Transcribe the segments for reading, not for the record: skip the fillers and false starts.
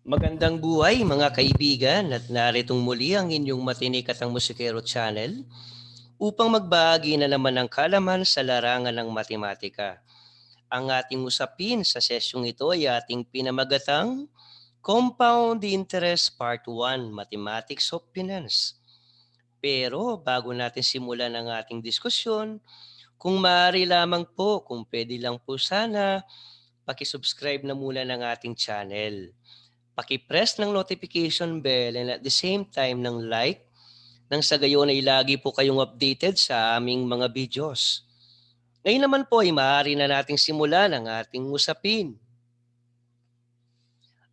Magandang buhay mga kaibigan at naritong muli ang inyong matinik at ang musikero channel upang magbahagi na naman ng kalaman sa larangan ng matematika. Ang ating usapin sa sesyong ito ay ating pinamagatang Compound Interest Part 1, Mathematics of Finance. Pero bago natin simulan ang ating diskusyon, kung maaari lamang po, kung pwede lang po sana, pakisubscribe na muna ng ating channel. Paki-press ng notification bell and at the same time ng like nang sa gayon ay lagi po kayong updated sa aming mga videos. Ngayon naman po ay maaari na nating simulan ang ating usapin.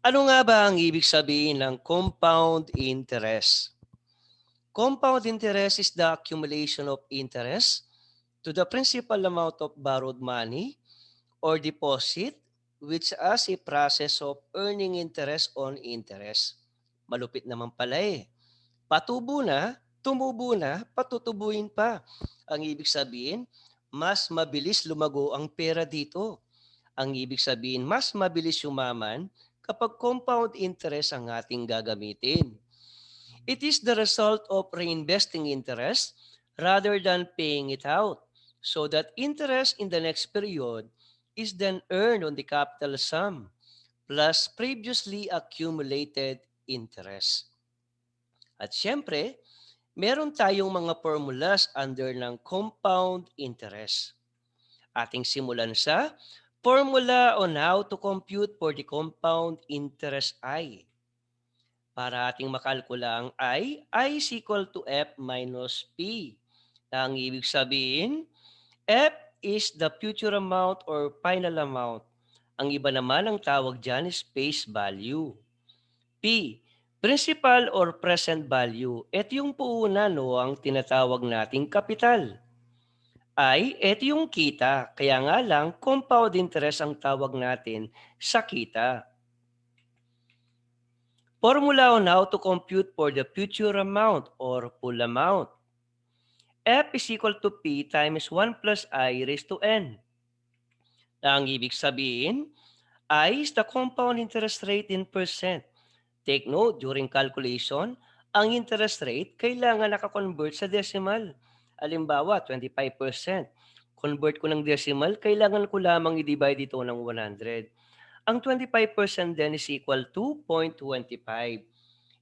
Ano nga ba ang ibig sabihin ng compound interest? Compound interest is the accumulation of interest to the principal amount of borrowed money or deposit which as a process of earning interest on interest. Malupit naman pala eh. Patubo na, tumubo na, patutubuin pa. Ang ibig sabihin, mas mabilis lumago ang pera dito. Ang ibig sabihin, mas mabilis yumaman kapag compound interest ang ating gagamitin. It is the result of reinvesting interest rather than paying it out, so that interest in the next period is then earned on the capital sum plus previously accumulated interest. At syempre, meron tayong mga formulas under ng compound interest. Ating simulan sa formula on how to compute for the compound interest I. Para ating makalkula ang I is equal to F minus P. Na ang ibig sabihin, F is the future amount or final amount. Ang iba naman ang tawag dyan is face value. P, principal or present value. Ito yung puhunan o ang tinatawag nating kapital. I, ito yung kita. Kaya nga lang, compound interest ang tawag natin sa kita. Formula on how to compute for the future amount or full amount. F is equal to P times 1 plus I raised to N. Ang ibig sabihin, I is the compound interest rate in percent. Take note, during calculation, ang interest rate kailangan nakakonvert sa decimal. Halimbawa, 25%. Convert ko ng decimal, kailangan ko lamang i-divide ito ng 100. Ang 25% din is equal to 0.25.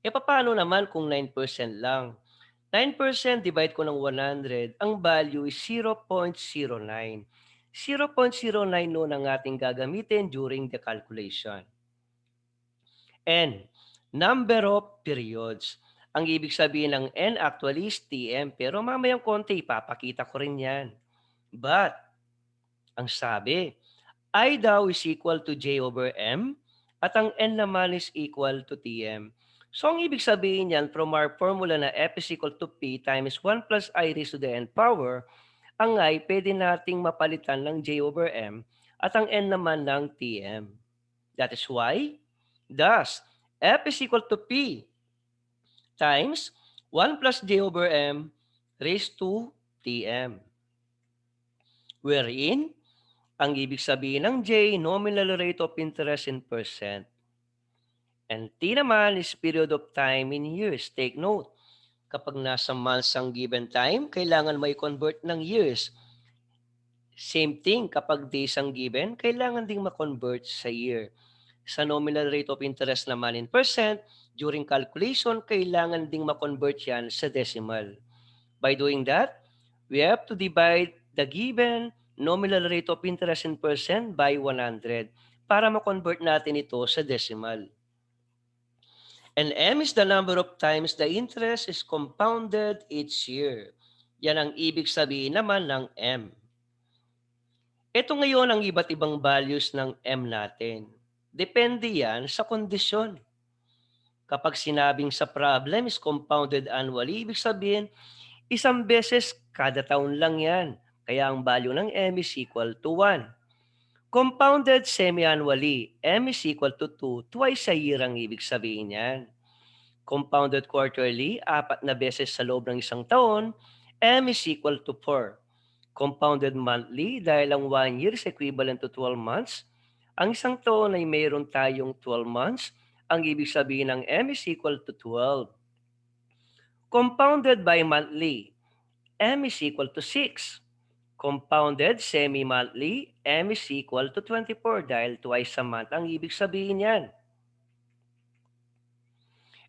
E paano naman kung 9% lang? 9% divide ko ng 100, ang value is 0.09. 0.09 noon ang ating gagamitin during the calculation. N, number of periods. Ang ibig sabihin ng N actually is TM, pero mamayang konti ipapakita ko rin yan. But, ang sabi, I daw is equal to J over M at ang N naman is equal to TM. So, ang ibig sabihin yan from our formula na F is equal to P times 1 plus I raised to the N power, ang I pwede nating mapalitan ng J over M at ang N naman ng TM. That is why, thus, F is equal to P times 1 plus J over M raised to TM. Wherein, ang ibig sabihin ng J, nominal rate of interest in percent. And T naman is period of time in years. Take note, kapag nasa months ang given time, kailangan may convert ng years. Same thing, kapag days ang given, kailangan ding ma-convert sa year. Sa nominal rate of interest naman in percent, during calculation, kailangan ding ma-convert yan sa decimal. By doing that, we have to divide the given nominal rate of interest in percent by 100 para ma-convert natin ito sa decimal. And M is the number of times the interest is compounded each year. Yan ang ibig sabihin naman ng M. Ito ngayon ang iba't ibang values ng M natin. Depende yan sa kondisyon. Kapag sinabing sa problem is compounded annually, ibig sabihin, isang beses kada taon lang yan. Kaya ang value ng M is equal to 1. Compounded semi-annually, M is equal to 2. Twice a year ang ibig sabihin yan. Compounded quarterly, 4 na beses sa loob ng isang taon, M is equal to 4. Compounded monthly, dahil ang 1 year is equivalent to 12 months, ang isang taon ay mayroon tayong 12 months, Ang ibig sabihin ng M is equal to 12. Compounded by monthly, M is equal to 6. Compounded semi-monthly, M is equal to 24 dahil twice a month ang ibig sabihin yan.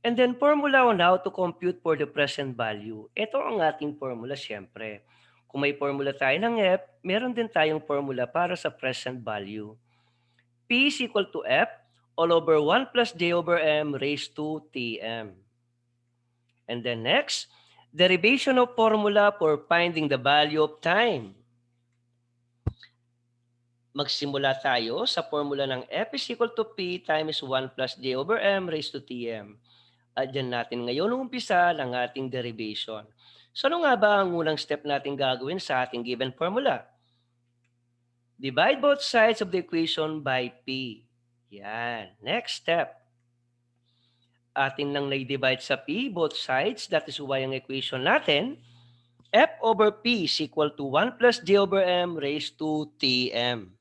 And then formula on how to compute for the present value. Ito ang ating formula siyempre. Kung may formula tayo ng F, meron din tayong formula para sa present value. P is equal to F all over 1 plus J over M raised to Tm. And then next, derivation of formula for finding the value of time. Magsimula tayo sa formula ng F is equal to P times 1 plus J over M raised to Tm. At dyan natin ngayon umpisa ng ating derivation. So ano nga ba ang unang step natin gagawin sa ating given formula? Divide both sides of the equation by P. Yan. Next step. Atin nang na-divide sa P, both sides. That is why ang equation natin, F over P is equal to 1 plus J over M raised to Tm.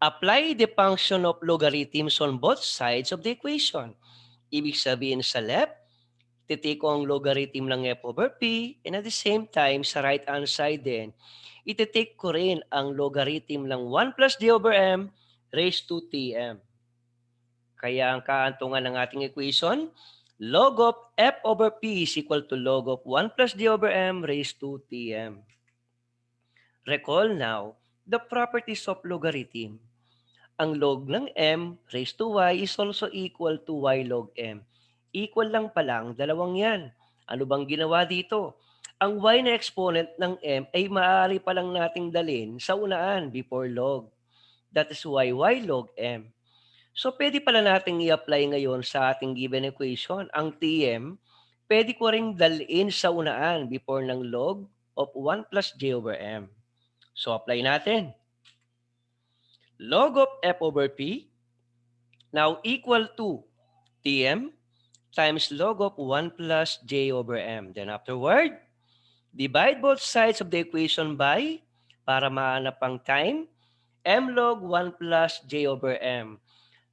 Apply the function of logarithms on both sides of the equation. Ibig sabihin sa left, titake ko ang logarithm ng F over P, and at the same time, sa right hand side din, ititake ko rin ang logarithm ng 1 plus D over M raised to Tm. Kaya ang kaantungan ng ating equation, log of F over P is equal to log of 1 plus D over M raised to Tm. Recall now the properties of logarithm. Ang log ng M raised to Y is also equal to Y log M. Equal lang pala ang dalawang yan. Ano bang ginawa dito? Ang Y na exponent ng M ay maaari palang nating dalhin sa unaan before log. That is why Y log M. So pwede pala nating i-apply ngayon sa ating given equation. Ang Tm, pwede ko ring dalhin sa unaan before ng log of 1 plus J over M. So apply natin. Log of F over P now equal to Tm times log of 1 plus J over M. Then afterward, divide both sides of the equation by, para mahanap ang time, M log 1 plus J over M.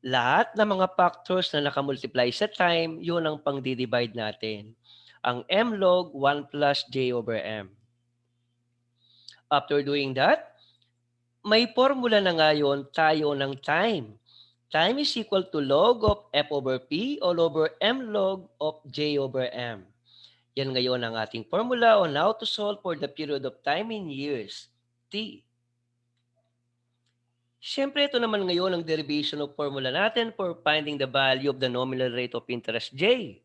Lahat ng mga factors na nakamultiply sa time, yun ang pang-divide natin. Ang M log 1 plus J over M. After doing that, may formula na ngayon tayo ng time. Time is equal to log of F over P all over M log of J over M. Yan ngayon ang ating formula on how to solve for the period of time in years, T. Siyempre, ito naman ngayon ang derivation of formula natin for finding the value of the nominal rate of interest, J.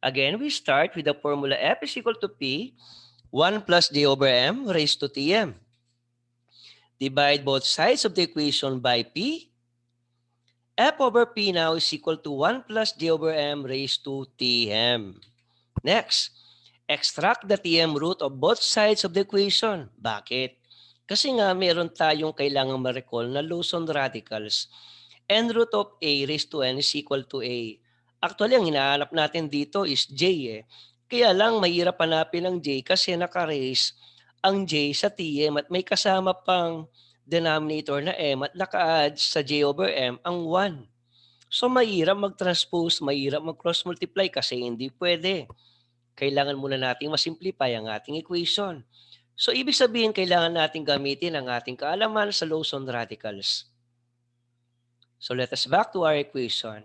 Again, we start with the formula F is equal to P, 1 plus J over M raised to Tm. Divide both sides of the equation by P. F over P now is equal to 1 plus J over M raised to Tm. Next, extract the Tm root of both sides of the equation. Bakit? Kasi nga meron tayong kailangang ma-recall na Lawson radicals. N root of A raised to N is equal to A. Actually, ang hinahanap natin dito is J eh. Kaya lang mahirap hanapin ang J kasi naka-raise ang J sa Tm at may kasama pang denominator na M at naka-add sa J over M ang 1. So mahirap mag-transpose, mahirap mag-cross multiply kasi hindi pwede. Kailangan muna nating masimplify ang ating equation. So ibig sabihin kailangan nating gamitin ang ating kaalaman sa Lawson radicals. So let us back to our equation.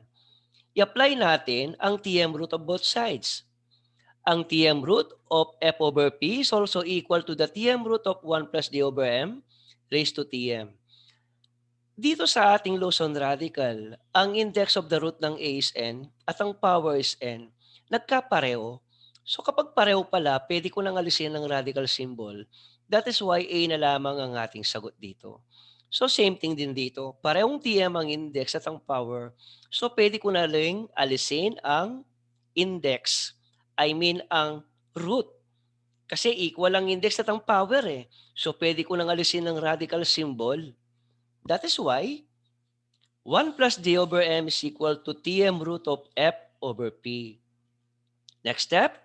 I-apply natin ang Tm root of both sides. Ang Tm root of F over P is also equal to the Tm root of 1 plus D over M raised to Tm. Dito sa ating Lawson radical, ang index of the root ng A is N at ang power is N. Nagkapareho. So kapag pareho pala, pwede ko nang alisin ng radical symbol. That is why A na lamang ang ating sagot dito. So same thing din dito. Parehong Tm ang index at ang power. So pwede ko na rin alisin ang index. I mean ang root. Kasi equal ang index at ang power eh. So pwede ko nang alisin ng radical symbol. That is why 1 plus D over M is equal to Tm root of F over P. Next step,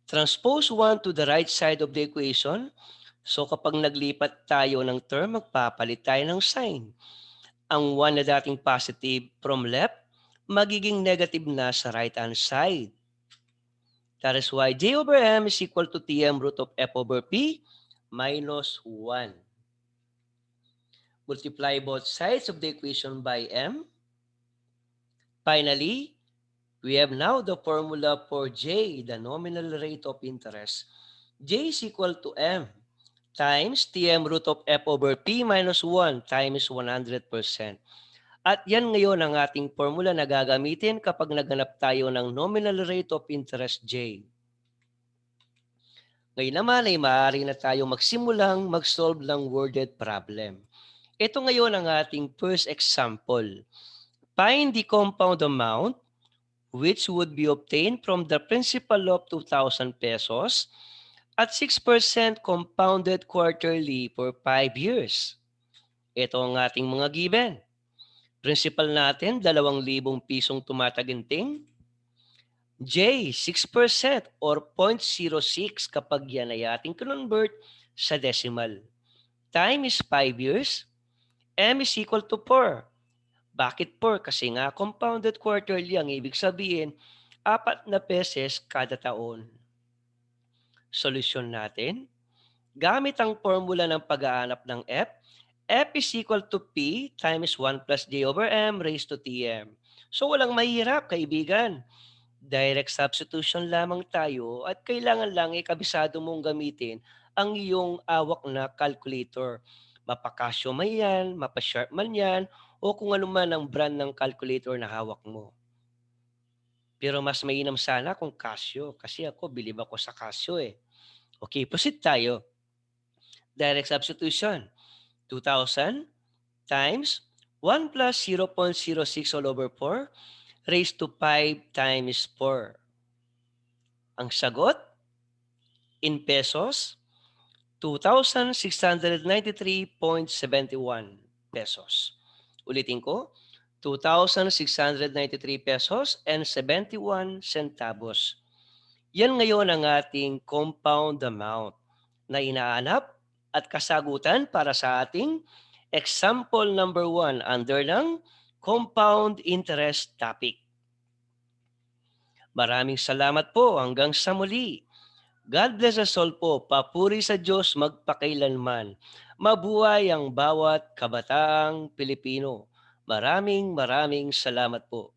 transpose 1 to the right side of the equation. So kapag naglipat tayo ng term, magpapalit tayo ng sign. Ang 1 na dating positive from left, magiging negative na sa right-hand side. That is why J over M is equal to Tm root of F over P minus 1. Multiply both sides of the equation by M. Finally, we have now the formula for J, the nominal rate of interest. J is equal to M times Tm root of F over P minus 1 times 100%. At yan ngayon ang ating formula na gagamitin kapag naghanap tayo ng nominal rate of interest J. Ngayon naman ay maaari na tayo magsimulang mag-solve ng worded problem. Ito ngayon ang ating first example. Find the compound amount which would be obtained from the principal of 2,000 pesos at 6% compounded quarterly for 5 years. Ito ang ating mga given. Principal natin, 2,000 pisong tumataginting. J, 6% or 0.06 kapag yan ay ating convert sa decimal. Time is 5 years. M is equal to 4. Bakit 4? Kasi nga compounded quarterly ang ibig sabihin, 4 na beses kada taon. Solusyon natin, gamit ang formula ng pag-aanap ng F, F is equal to P times 1 plus J over M raised to Tm. So walang mahirap, kaibigan. Direct substitution lamang tayo at kailangan lang kabisado mong gamitin ang iyong awak na calculator. Mapa-Casio man yan, mapa-Sharp man yan, o kung ano man ang brand ng calculator na hawak mo. Pero mas mainam sana kung Casio kasi ako bilib ako sa Casio eh. Okay, proceed tayo. Direct substitution. 2,000 times 1 plus 0.06 all over 4 raised to 5 times 4. Ang sagot, in pesos, 2,693.71 pesos. Ulitin ko, 2,693 pesos and 71 centavos. Yan ngayon ang ating compound amount na inaanap at kasagutan para sa ating example number 1 under ng compound interest topic. Maraming salamat po. Hanggang sa muli. God bless us all po. Papuri sa Diyos magpakailanman. Mabuhay ang bawat kabataang Pilipino. Maraming salamat po.